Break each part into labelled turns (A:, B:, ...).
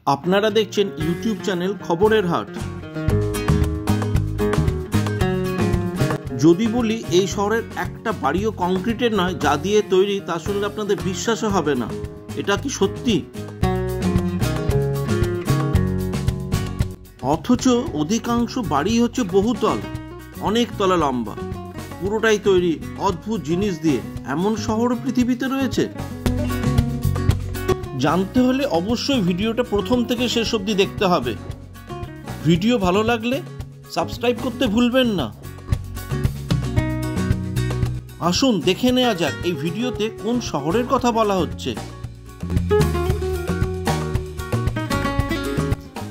A: আপনারা দেখছেন YouTube channel খবরের হাট। যদি বলি এই শহরের একটা বাড়িও কংক্রিটের নয়, যা দিয়ে তৈরি, তা শুনলে আপনাদের বিশ্বাসও হবে না। এটা কি সত্যি? অথচ অধিকাংশ বাড়ি হচ্ছে বহুতল, অনেক তলা লম্বা, পুরোটাই তৈরি অদ্ভুত জিনিস দিয়ে। এমন শহর পৃথিবীতে রয়েছে? জানতে হলে অবশ্যই ভিডিওটা প্রথম থেকে শেষ অবধি দেখতে হবে। ভিডিও ভালো লাগলে সাবস্ক্রাইব করতে ভুলবেন না। আসুন দেখে নেওয়া যাক এই ভিডিওতে কোন শহরের কথা বলা হচ্ছে।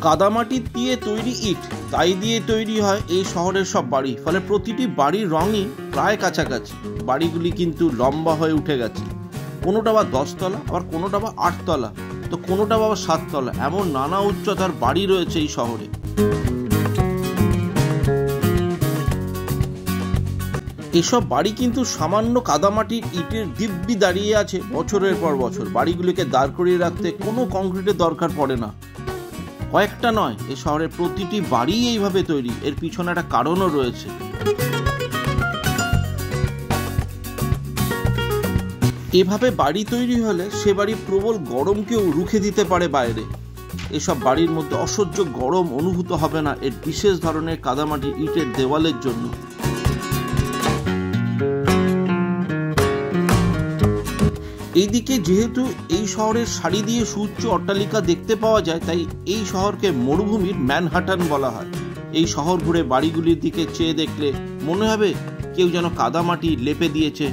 A: কাদামাটি দিয়ে তৈরি ইট, তাই দিয়ে তৈরি হয় এই শহরের সব বাড়ি। ফলে প্রতিটি বাড়ির রঙই প্রায় কাছাকাছি। বাড়িগুলি কিন্তু লম্বা হয়ে উঠে গেছে, কোনোটা বা 10 তলা, আবার কোনোটা বা 8 তলা, তো কোনোটা বা 7 তলা। এমন নানা উচ্চতার বাড়ি রয়েছে এই শহরে। এসব বাড়ি কিন্তু সামান্য কাদামাটির ইটের দিব্যি দাঁড়িয়ে আছে বছরের পর বছর। বাড়িগুলিকে দাঁড় করিয়ে রাখতে কোনো কংক্রিটের দরকার পড়ে না। কয়েকটা নয়, এ শহরের প্রতিটি বাড়ি এইভাবে তৈরি। এর পিছনে একটা কারণও রয়েছে। এভাবে বাড়ি তৈরি হলে সে বাড়ি প্রবল গরমকেও রুখে দিতে পারে বাইরে। এসব বাড়ির মধ্যে অসহ্য গরম অনুভূত হবে না এর বিশেষ ধরনের কাদামাটির ইটের দেওয়ালের জন্য। এইদিকে যেহেতু এই শহরের সারি দিয়ে সুউচ্চ অট্টালিকা দেখতে পাওয়া যায়, তাই এই শহরকে মরুভূমির ম্যানহাটন বলা হয়। এই শহর ঘুরে বাড়িগুলির দিকে চেয়ে দেখলে মনে হবে কেউ যেন কাদামাটি লেপে দিয়েছে।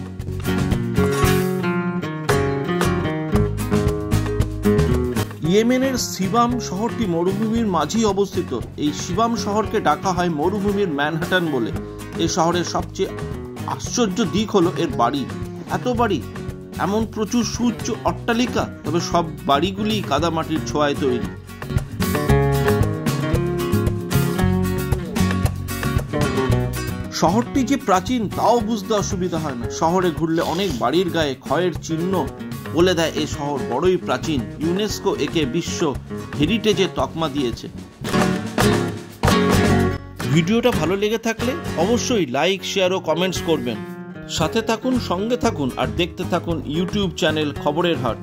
A: ইয়েমেনের সিবাম শহরটি মরুভূমির মাঝেই অবস্থিত। এই সিবাম শহরকে ডাকা হয় মরুভূমির ম্যানহাটন বলে। এই শহরের সবচেয়ে আশ্চর্য দিক হলো এর বাড়ি। এত বাড়ি, এমন প্রচুর সুউচ্চ অট্টালিকা, তবে সব বাড়িগুলি কাদামাটির ছোঁয়ায় তৈরি। শহরটি যে প্রাচীন তাও বুঝতে অসুবিধা হয় না। শহরে ঘুরলে অনেক বাড়ির গায়ে ক্ষয়ের চিহ্ন বলে দেয় এই শহর বড়ই প্রাচীন। ইউনেস্কো একে বিশ্ব হেরিটেজের তকমা দিয়েছে। ভিডিওটা ভালো লেগে থাকলে অবশ্যই লাইক, শেয়ার ও কমেন্টস করবেন। সাথে থাকুন, সঙ্গে থাকুন আর দেখতে থাকুন ইউটিউব চ্যানেল খবরের হাট।